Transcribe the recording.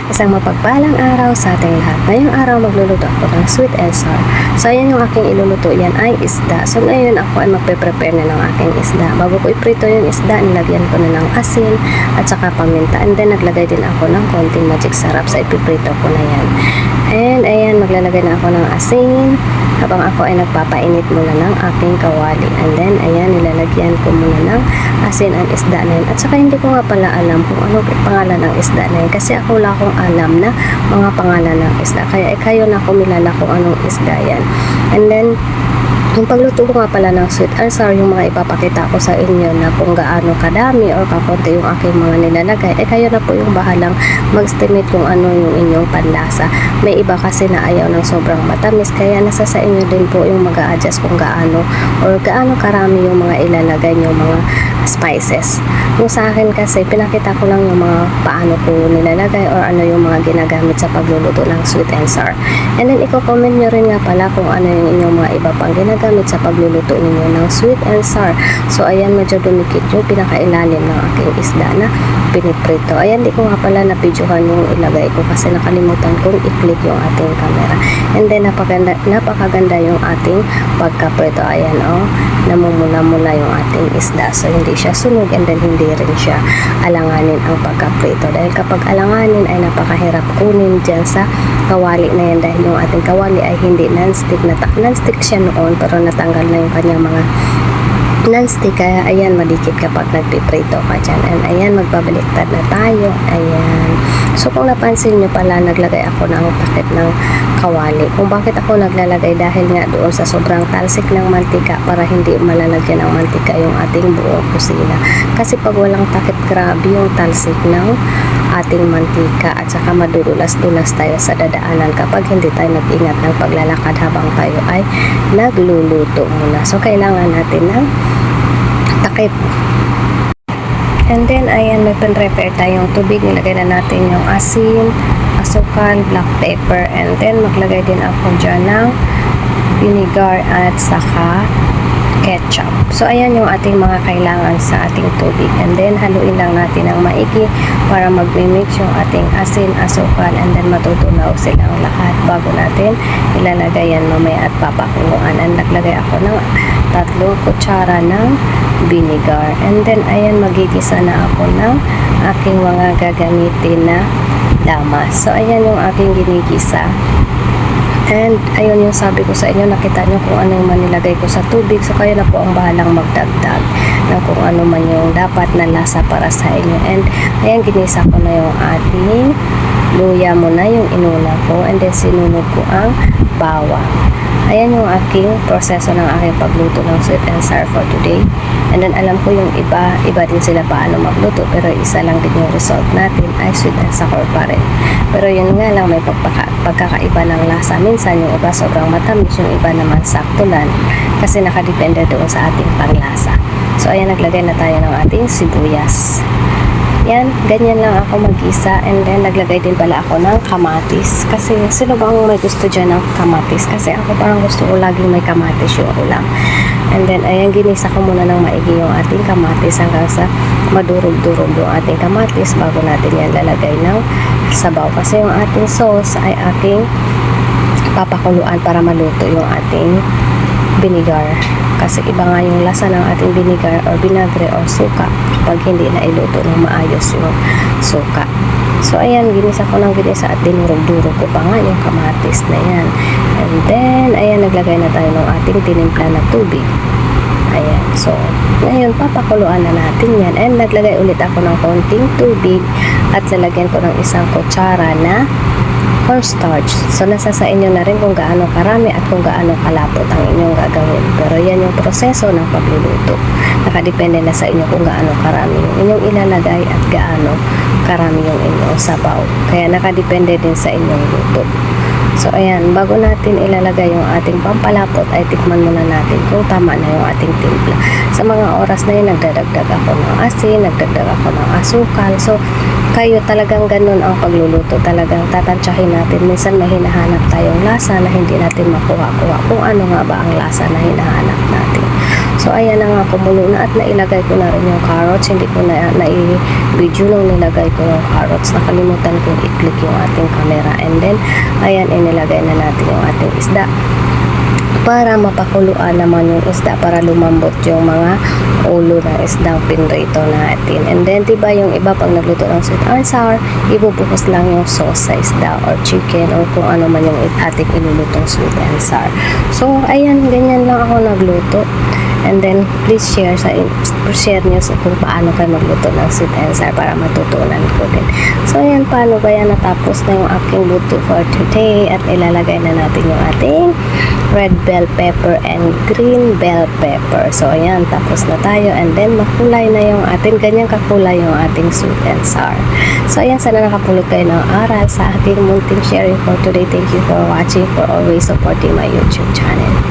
Isang mapagpalang araw sa ating lahat. Ngayong araw magluluto ako ng sweet and sour. So ayan yung aking iluluto, yan ay isda. So ngayon ako ay magpe-prepare na ng aking isda. Bago ko iprito yung isda, nilagyan ko na ng asin at saka paminta. And then naglagay din ako ng konting magic sarap sa ipiprito ko na yan. And ayan, maglalagay na ako ng asin habang ako ay nagpapainit muna ng aking kawali. And then ayan, nilalagyan ko muna ng asin ang isda na yun. At saka hindi ko nga pala alam kung anong pangalan ng isda na yun. Kasi ako wala akong alam na mga pangalan ng isda. Kaya kayo na kumilala kung anong isda yan. And then, yung pagluto ko nga pala ng sweet and sour, yung mga ipapakita ko sa inyo na kung gaano kadami or kakunti yung aking mga nilalagay, kayo na po yung bahalang mag-estimate kung ano yung inyong panlasa. May iba kasi na ayaw ng sobrang matamis, kaya nasa sa inyo din po yung mag-a-adjust kung gaano or gaano karami yung mga ilalagay nyo mga spices. Yung sa akin kasi, pinakita ko lang yung mga paano ko nilalagay or ano yung mga ginagamit sa pagluluto ng sweet and sour. And then, i-comment nyo rin nga pala kung ano yung inyong mga iba pang ginagamit sa pagluluto ninyo ng sweet and sour. So, ayan, medyo dumikit yung pinakailalim ng aking isda na piniprito. Ayan, di ko nga pala na-videohan yung ilagay ko kasi nakalimutan kong i-click yung ating camera. And then, napakaganda yung ating pagkaprito. Ayan, oh, namumula-mula yung ating isda. So, hindi siya sunog and then hindi rin siya alanganin ang pagkaprito. Dahil kapag alanganin ay napakahirap kunin dyan sa kawali na yan dahil yung ating kawali ay hindi non-stick. Non-stick siya noon pero natanggal na yung kanyang mga non-stick, kaya ayan, madikit kapag nagpiprito ka dyan. And ayan, magbabaliktad na tayo. Ayan. So kung napansin nyo pala, naglagay ako ng takip ng kawali. Kung bakit ako naglalagay, dahil nga doon sa sobrang talsik ng mantika para hindi malalagyan ng mantika yung ating buong kusina. Kasi pag walang takip, grabe yung talsik ng ating mantika at saka madudulas-dulas tayo sa dadaanan kapag hindi tayo nag-ingat ng paglalakad habang tayo ay nagluluto muna. So kailangan natin ng takip. And then, ayan, nagpan-prepare tayong tubig. Nilagay na natin yung asin, asukal, black pepper, and then maglagay din ako dyan ng vinegar at saka ketchup. So, ayan yung ating mga kailangan sa ating tubig. And then, haluin lang natin ng maigi para mag-mix yung ating asin, asukal, and then matutunaw silang lahat bago natin ilalagay yan mamaya at papakuluan. And naglagay ako ng 3 kutsara ng vinegar. And then, ayan, magigisa na ako ng aking mga gagamitin na lamas. So, ayan yung aking ginigisa. And, ayun yung sabi ko sa inyo, nakita nyo kung ano yung manilagay ko sa tubig. So, kayo na po ang bahalang magdagdag ng kung ano man yung dapat na lasa para sa inyo. And, ayan, ginisa ko na yung ating luya muna, yung inuna ko. And then, sinunod ko ang bawang. Ayan yung aking proseso ng aking pagluto ng sweet and sour for today. And then alam ko yung iba din sila paano magluto, pero isa lang din yung result natin ay sweet and sour pa rin. Pero yun nga lang, may pagkakaiba ng lasa. Minsan yung iba sobrang matamis, yung iba naman sakto lang kasi nakadepende doon sa ating panglasa. So ayan, naglagay na tayo ng ating sibuyas. Yan, ganyan lang ako mag-isa. And then, naglagay din pala ako ng kamatis. Kasi, sino bang may gusto dyan ng kamatis? Kasi ako parang gusto ko laging may kamatis yung ulam. And then, ayan, ginisa ko muna ng maigi yung ating kamatis hanggang sa madurog-durog yung ating kamatis bago natin yan lalagay ng sabaw. Kasi yung ating sauce ay aking papakuluan para maluto yung ating vinegar. Kasi iba nga yung lasa ng ating vinegar or vinagre or suka pag hindi na iluto ng maayos yung suka. So, ayan, ginisa ko ng ginisa at dinurog-durog ko pa nga yung kamatis na yan. And then, ayan, naglagay na tayo ng ating tinimpla na tubig. Ayan, so, ngayon, papakuluan na natin yan. And naglagay ulit ako ng konting tubig at lalagyan ko ng 1 kutsara na cornstarch. So, nasa sa inyo na rin kung gaano karami at kung gaano kalapot ang inyong gagawin. Pero yan yung proseso ng pagluluto. Nakadepende na sa inyo kung gaano karami yung inyong ilalagay at gaano karami yung inyong sabaw. Kaya nakadepende din sa inyong luto. So, ayan, bago natin ilalagay yung ating pampalapot, ay tikman muna natin kung tama na yung ating timpla. Sa mga oras na yun, nagdadagdag ako ng asin, nagdagdag ako ng asukal. So, kayo talagang ganun ang pagluluto. Talagang tatansyahin natin. Minsan may hinahanap tayong lasa na hindi natin makuha-kuha kung ano nga ba ang lasa na hinahanap natin. So ayan na nga, kumulo na at nailagay ko na rin yung carrots. Hindi ko na i-video nung nilagay ko yung carrots. Nakalimutan kong i-click yung ating camera. And then, ayan, inilagay na natin yung ating isda para mapakuluan naman yung isda para lumambot yung mga ulo ng isdang pinrito natin. And then, diba yung iba pag nagluto ng sweet and sour, ibubuhos lang yung sauce sa isda or chicken or kung ano man yung ating ilulutong sweet and sour. So, ayan, ganyan lang ako nagluto. And then, please share nyo kung paano kayo magluto ng sweet and sour para matutunan ko din. So, ayan, paano ba yan? Natapos na yung aking luto for today at ilalagay na natin yung ating red bell pepper and green bell pepper. So, ayan, tapos na tayo. And then, makulay na yung ating, ganyang kakulay yung ating sweet and sour. So, ayan, sana nakapulot kayo ng aral sa aking munting sharing for today. Thank you for watching, for always supporting my YouTube channel.